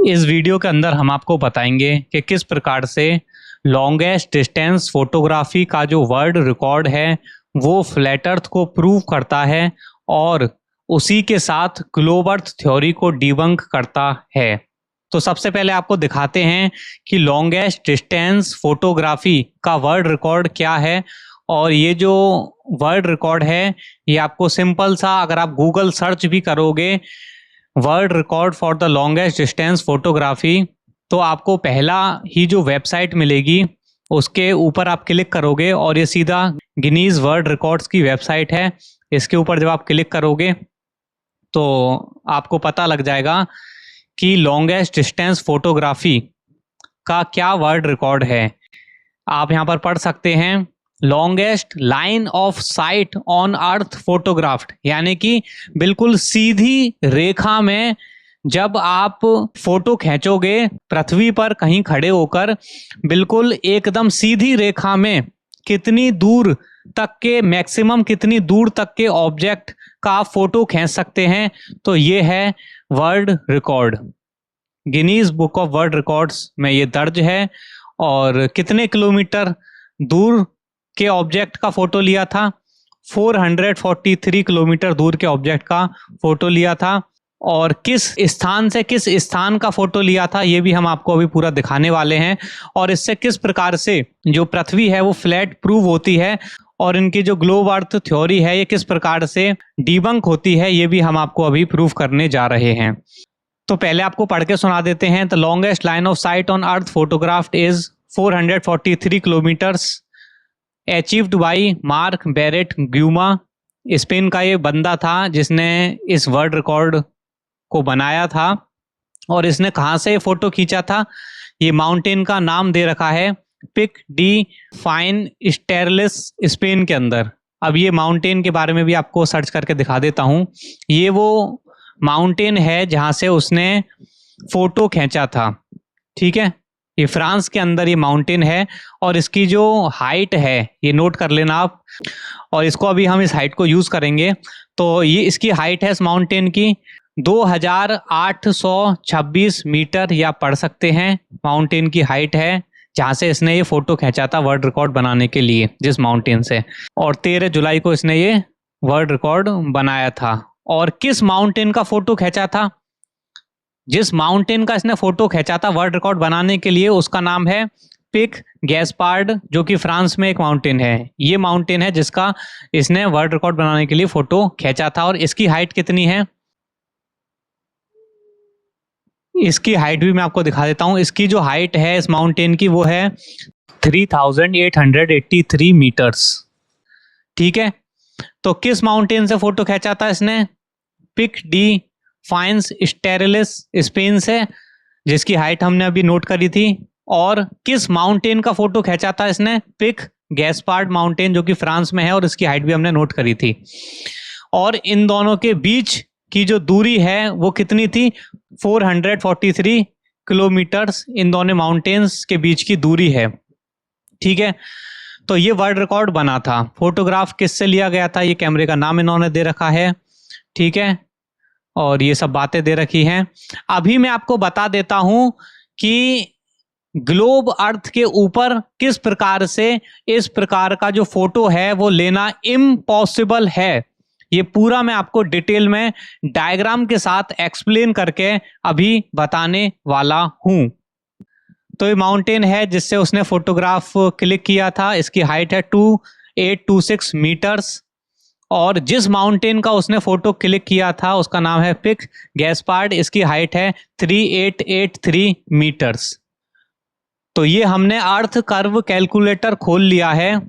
इस वीडियो के अंदर हम आपको बताएंगे कि किस प्रकार से लॉन्गेस्ट डिस्टेंस फोटोग्राफी का जो वर्ल्ड रिकॉर्ड है वो फ्लैट अर्थ को प्रूव करता है और उसी के साथ ग्लोब अर्थ थ्योरी को डिबंक करता है। तो सबसे पहले आपको दिखाते हैं कि लॉन्गेस्ट डिस्टेंस फोटोग्राफी का वर्ल्ड रिकॉर्ड क्या है। और ये जो वर्ल्ड रिकॉर्ड है ये आपको सिंपल सा, अगर आप गूगल सर्च भी करोगे world record for the longest distance photography, तो आपको पहला ही जो वेबसाइट मिलेगी उसके ऊपर आप क्लिक करोगे और ये सीधा गिनीज वर्ल्ड रिकॉर्ड्स की वेबसाइट है। इसके ऊपर जब आप क्लिक करोगे तो आपको पता लग जाएगा कि लॉन्गेस्ट डिस्टेंस फोटोग्राफी का क्या वर्ल्ड रिकॉर्ड है। आप यहाँ पर पढ़ सकते हैं longest line of sight on earth photographed, यानी कि बिल्कुल सीधी रेखा में जब आप फोटो खींचोगे पृथ्वी पर कहीं खड़े होकर, बिल्कुल एकदम सीधी रेखा में कितनी दूर तक के, मैक्सिमम कितनी दूर तक के ऑब्जेक्ट का आप फोटो खींच सकते हैं, तो ये है world record. Guinness book of world records में ये दर्ज है। और कितने किलोमीटर दूर के ऑब्जेक्ट का फोटो लिया था? 443 किलोमीटर दूर के ऑब्जेक्ट का फोटो लिया था। और किस स्थान से किस स्थान का फोटो लिया था ये भी हम आपको अभी पूरा दिखाने वाले हैं। और इससे किस प्रकार से जो पृथ्वी है वो फ्लैट प्रूव होती है और इनकी जो ग्लोब अर्थ थ्योरी है ये किस प्रकार से डिबंक होती है, ये भी हम आपको अभी प्रूव करने जा रहे हैं। तो पहले आपको पढ़ के सुना देते हैं। The longest line of sight on earth photographed is 443 kilometres, achieved by Marc Bret Guma. Spain का ये बंदा था जिसने इस वर्ल्ड रिकॉर्ड को बनाया था। और इसने कहाँ से फोटो खींचा था? ये माउंटेन का नाम दे रखा है पिक डी फाइन स्टेरलिस, स्पेन के अंदर। अब ये माउंटेन के बारे में भी आपको सर्च करके दिखा देता हूँ। ये वो माउंटेन है जहाँ से उसने फोटो खींचा था, ठीक है। ये फ्रांस के अंदर ये माउंटेन है और इसकी जो हाइट है ये नोट कर लेना आप। और इसको अभी हम इस हाइट को यूज करेंगे। तो ये इसकी हाइट है इस माउंटेन की 2826 मीटर, या पढ़ सकते हैं माउंटेन की हाइट है जहाँ से इसने ये फोटो खींचा था वर्ल्ड रिकॉर्ड बनाने के लिए, जिस माउंटेन से। और 13 जुलाई को इसने ये वर्ल्ड रिकॉर्ड बनाया था। और किस माउंटेन का फोटो खींचा था? जिस माउंटेन का इसने फोटो खींचा था वर्ल्ड रिकॉर्ड बनाने के लिए उसका नाम है पिक गैस्पार्ड, जो कि फ्रांस में एक माउंटेन है। ये माउंटेन है जिसका इसने वर्ल्ड रिकॉर्ड बनाने के लिए फोटो खींचा था। और इसकी हाइट कितनी है? इसकी हाइट भी मैं आपको दिखा देता हूँ। इसकी जो हाइट है इस माउंटेन की वो है 3883 मीटर्स, ठीक है। तो किस माउंटेन से फोटो खींचा था इसने? पिक डी फाइन्स स्टेरिलिस, स्पेन से, जिसकी हाइट हमने अभी नोट करी थी। और किस माउंटेन का फोटो खींचा था इसने? पिक गैस्पार्ड माउंटेन, जो कि फ्रांस में है, और इसकी हाइट भी हमने नोट करी थी। और इन दोनों के बीच की जो दूरी है वो कितनी थी? 443 किलोमीटर्स इन दोनों माउंटेन्स के बीच की दूरी है, ठीक है। तो ये वर्ल्ड रिकॉर्ड बना था। फोटोग्राफ किससे लिया गया था? ये कैमरे का नाम इन्होंने दे रखा है, ठीक है। और ये सब बातें दे रखी हैं। अभी मैं आपको बता देता हूं कि ग्लोब अर्थ के ऊपर किस प्रकार से इस प्रकार का जो फोटो है वो लेना इम्पॉसिबल है। ये पूरा मैं आपको डिटेल में डायग्राम के साथ एक्सप्लेन करके अभी बताने वाला हूं। तो ये माउंटेन है जिससे उसने फोटोग्राफ क्लिक किया था। इसकी हाइट है 2826 मीटर्स। और जिस माउंटेन का उसने फोटो क्लिक किया था उसका नाम है पिक गैस्पार्ड। इसकी हाइट है 3883 मीटर्स। तो ये हमने अर्थ कर्व कैलकुलेटर खोल लिया है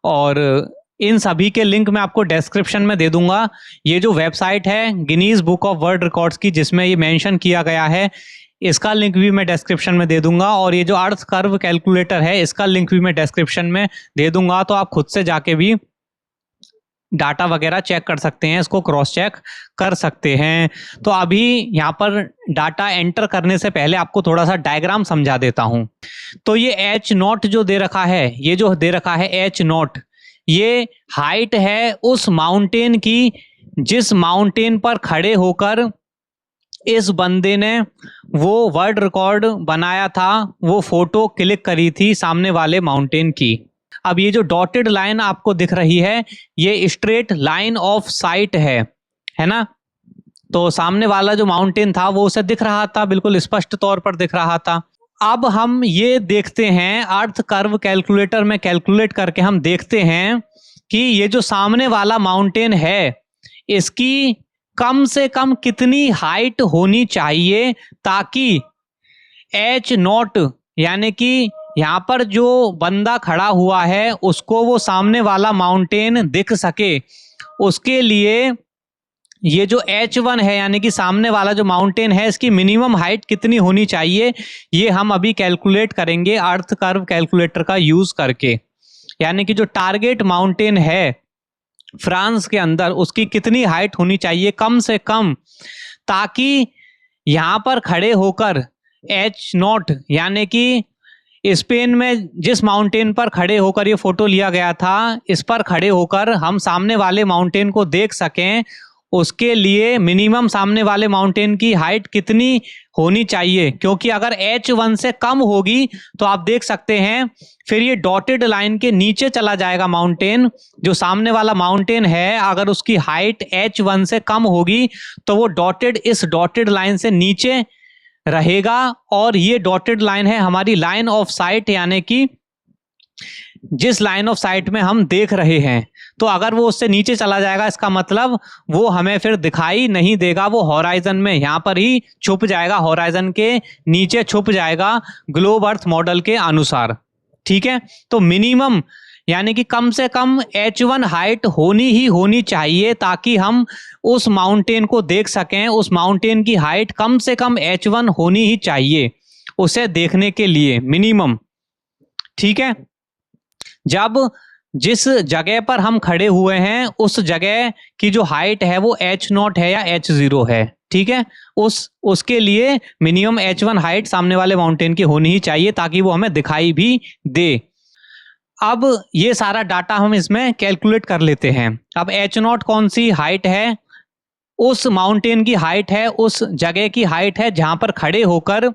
और इन सभी के लिंक मैं आपको डिस्क्रिप्शन में दे दूंगा। ये जो वेबसाइट है Guinness book of world records की, जिसमें ये मेंशन किया गया है, इसका लिंक भी मैं डिस्क्रिप्शन में दे दूंगा। और ये जो अर्थ कर्व कैलकुलेटर है इसका लिंक भी मैं डिस्क्रिप्शन में दे दूंगा। तो आप खुद से जाके भी डाटा वगैरह चेक कर सकते हैं, इसको क्रॉस चेक कर सकते हैं। तो अभी यहाँ पर डाटा एंटर करने से पहले आपको थोड़ा सा डायग्राम समझा देता हूँ। तो ये एच नॉट जो दे रखा है, ये जो दे रखा है एच नॉट, ये हाइट है उस माउंटेन की जिस माउंटेन पर खड़े होकर इस बंदे ने वो वर्ल्ड रिकॉर्ड बनाया था, वो फोटो क्लिक करी थी सामने वाले माउंटेन की। अब ये जो डॉटेड लाइन आपको दिख रही है, ये स्ट्रेट लाइन ऑफ साइट है ना। तो सामने वाला जो माउंटेन था वो उसे दिख रहा था, बिल्कुल स्पष्ट तौर पर दिख रहा था। अब हम ये देखते हैं, अर्थ कर्व कैलकुलेटर में कैलकुलेट करके हम देखते हैं कि ये जो सामने वाला माउंटेन है, इसकी कम से कम कितनी हाइट होनी चाहिए ताकि एच नॉट, यानी कि यहाँ पर जो बंदा खड़ा हुआ है उसको वो सामने वाला माउंटेन दिख सके। उसके लिए ये जो H1 है, यानी कि सामने वाला जो माउंटेन है, इसकी मिनिमम हाइट कितनी होनी चाहिए, ये हम अभी कैलकुलेट करेंगे अर्थ कर्व कैलकुलेटर का यूज करके। यानी कि जो टारगेट माउंटेन है फ्रांस के अंदर, उसकी कितनी हाइट होनी चाहिए कम से कम, ताकि यहां पर खड़े होकर H0, यानी कि स्पेन में जिस माउंटेन पर खड़े होकर ये फोटो लिया गया था, इस पर खड़े होकर हम सामने वाले माउंटेन को देख सकें। उसके लिए मिनिमम सामने वाले माउंटेन की हाइट कितनी होनी चाहिए, क्योंकि अगर H1 से कम होगी तो आप देख सकते हैं फिर ये डॉटेड लाइन के नीचे चला जाएगा माउंटेन। जो सामने वाला माउंटेन है, अगर उसकी हाइट H1 से कम होगी तो वो इस डॉटेड लाइन से नीचे रहेगा, और ये डॉटेड लाइन है हमारी लाइन ऑफ साइट, यानी कि जिस लाइन ऑफ साइट में हम देख रहे हैं। तो अगर वो उससे नीचे चला जाएगा, इसका मतलब वो हमें फिर दिखाई नहीं देगा, वो हॉराइजन में यहाँ पर ही छुप जाएगा, हॉराइजन के नीचे छुप जाएगा ग्लोब अर्थ मॉडल के अनुसार। ठीक है, तो मिनिमम यानी कि कम से कम H1 हाइट होनी चाहिए ताकि हम उस माउंटेन को देख सकें। उस माउंटेन की हाइट कम से कम H1 होनी ही चाहिए उसे देखने के लिए, मिनिमम। ठीक है, जब जिस जगह पर हम खड़े हुए हैं उस जगह की जो हाइट है वो H0 है या H0 है। ठीक है, उसके लिए मिनिमम H1 हाइट सामने वाले माउंटेन की होनी ही चाहिए ताकि वो हमें दिखाई भी दे। अब ये सारा डाटा हम इसमें कैलकुलेट कर लेते हैं। अब H0 कौन सी हाइट है, उस माउंटेन की हाइट है, उस जगह की हाइट है जहां पर खड़े होकर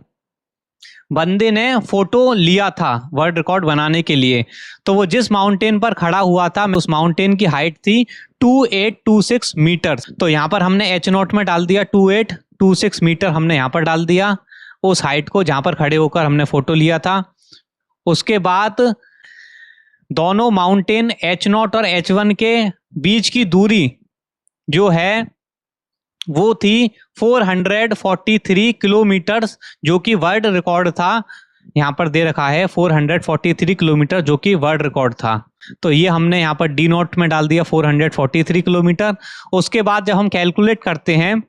बंदे ने फोटो लिया था वर्ल्ड रिकॉर्ड बनाने के लिए। तो वो जिस माउंटेन पर खड़ा हुआ था, उस माउंटेन की हाइट थी 2826 मीटर। तो यहाँ पर हमने H0 में डाल दिया 2826 मीटर, हमने यहाँ पर डाल दिया उस हाइट को जहां पर खड़े होकर हमने फोटो लिया था। उसके बाद दोनों माउंटेन H0 और H1 के बीच की दूरी जो है वो थी 443 किलोमीटर, जो कि वर्ल्ड रिकॉर्ड था। यहाँ पर दे रखा है 443 किलोमीटर, जो कि वर्ल्ड रिकॉर्ड था। तो ये हमने यहाँ पर डी नोट में डाल दिया 443 किलोमीटर। उसके बाद जब हम कैलकुलेट करते हैं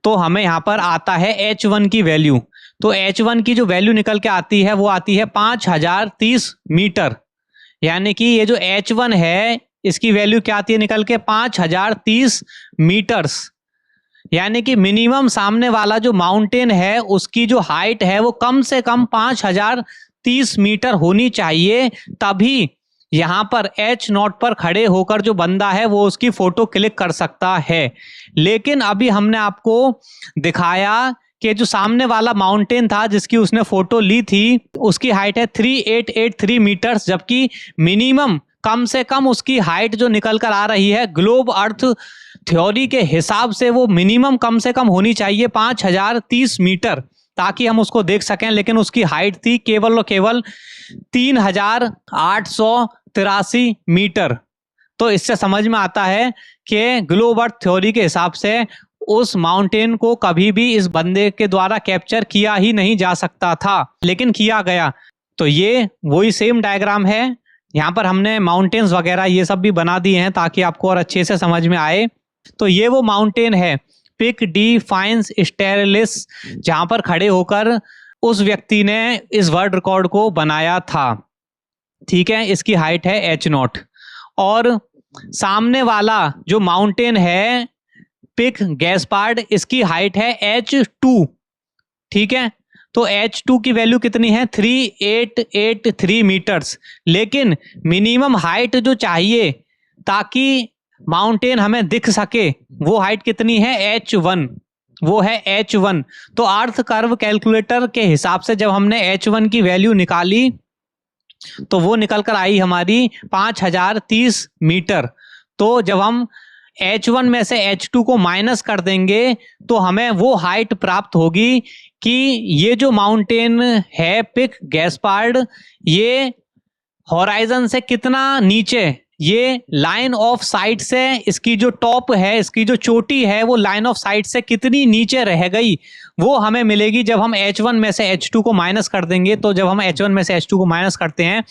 तो हमें यहाँ पर आता है H1 की वैल्यू। तो H1 की जो वैल्यू निकल के आती है वो आती है 5030 मीटर। यानी कि ये जो H1 है इसकी वैल्यू क्या आती है निकल के 5030 मीटर्स। यानी कि मिनिमम सामने वाला जो माउंटेन है उसकी जो हाइट है वो कम से कम 5030 मीटर होनी चाहिए, तभी यहां पर H0 पर खड़े होकर जो बंदा है वो उसकी फोटो क्लिक कर सकता है। लेकिन अभी हमने आपको दिखाया कि जो सामने वाला माउंटेन था जिसकी उसने फोटो ली थी उसकी हाइट है 3883 मीटर्स, जबकि मिनिमम कम से कम उसकी हाइट जो निकल कर आ रही है ग्लोब अर्थ थ्योरी के हिसाब से वो मिनिमम कम से कम होनी चाहिए 5030 मीटर, ताकि हम उसको देख सकें। लेकिन उसकी हाइट थी केवल और केवल 3883 मीटर। तो इससे समझ में आता है कि ग्लोब अर्थ थ्योरी के हिसाब से उस माउंटेन को कभी भी इस बंदे के द्वारा कैप्चर किया ही नहीं जा सकता था, लेकिन किया गया। तो ये वही सेम डायग्राम है। यहाँ पर हमने माउंटेन्स वगैरह ये सब भी बना दिए हैं ताकि आपको और अच्छे से समझ में आए। तो ये वो माउंटेन है पिक डी फाइंस स्टेरलिस, जहां पर खड़े होकर उस व्यक्ति ने इस वर्ल्ड रिकॉर्ड को बनाया था। ठीक है, इसकी हाइट है H0। और सामने वाला जो माउंटेन है पिक गैस्पार्ड, इसकी हाइट है H2। ठीक है, तो H2 की वैल्यू कितनी है 3883 मीटर्स। लेकिन मिनिमम हाइट जो चाहिए ताकि माउंटेन हमें दिख सके वो हाइट कितनी है H1। वो है H1। तो अर्थ कर्व कैलकुलेटर के हिसाब से जब हमने H1 की वैल्यू निकाली तो वो निकल कर आई हमारी 5030 मीटर। तो जब हम H1 में से H2 को माइनस कर देंगे तो हमें वो हाइट प्राप्त होगी कि ये जो माउंटेन है पिक गैस्पार्ड, ये हॉराइजन से कितना नीचे, ये लाइन ऑफ साइट से इसकी जो टॉप है, इसकी जो चोटी है, वो लाइन ऑफ साइट से कितनी नीचे रह गई, वो हमें मिलेगी जब हम H1 में से H2 को माइनस कर देंगे। तो जब हम H1 में से H2 को माइनस करते हैं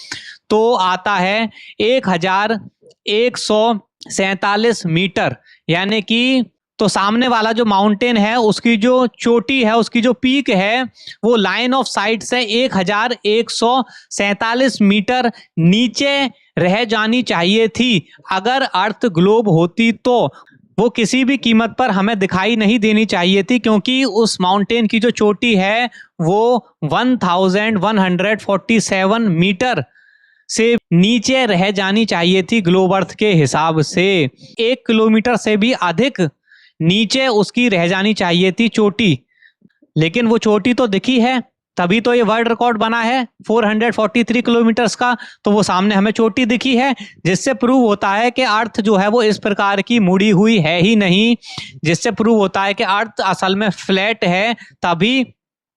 तो आता है 1147 मीटर। यानी कि तो सामने वाला जो माउंटेन है उसकी जो चोटी है, उसकी जो पीक है, वो लाइन ऑफ साइट से 1147 मीटर नीचे रह जानी चाहिए थी। अगर अर्थ ग्लोब होती तो वो किसी भी कीमत पर हमें दिखाई नहीं देनी चाहिए थी, क्योंकि उस माउंटेन की जो चोटी है वो 1147 मीटर से नीचे रह जानी चाहिए थी ग्लोब अर्थ के हिसाब से। 1 किलोमीटर से भी अधिक नीचे उसकी रह जानी चाहिए थी चोटी, लेकिन वो चोटी तो दिखी है, तभी तो ये वर्ल्ड रिकॉर्ड बना है 443 किलोमीटर्स का। तो वो सामने हमें चोटी दिखी है, जिससे प्रूव होता है कि अर्थ जो है वो इस प्रकार की मुड़ी हुई है ही नहीं, जिससे प्रूव होता है कि अर्थ असल में फ्लैट है, तभी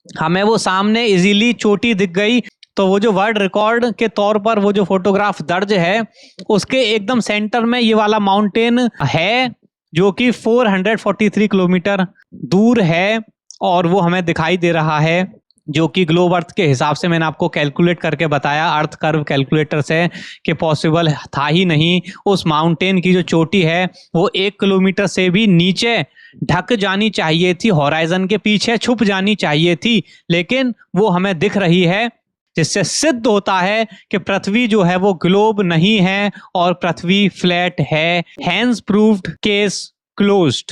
हमें वो सामने इजीली चोटी दिख गई। तो वो जो वर्ल्ड रिकॉर्ड के तौर पर वो जो फोटोग्राफ दर्ज है, उसके एकदम सेंटर में ये वाला माउंटेन है जो कि 443 किलोमीटर दूर है, और वो हमें दिखाई दे रहा है, जो कि ग्लोब अर्थ के हिसाब से मैंने आपको कैलकुलेट करके बताया अर्थ कर्व कैलकुलेटर से कि पॉसिबल था ही नहीं। उस माउंटेन की जो चोटी है वो 1 किलोमीटर से भी नीचे ढक जानी चाहिए थी, हॉराइजन के पीछे छुप जानी चाहिए थी, लेकिन वो हमें दिख रही है, जिससे सिद्ध होता है कि पृथ्वी जो है वो ग्लोब नहीं है और पृथ्वी फ्लैट है। Hence proved, case closed.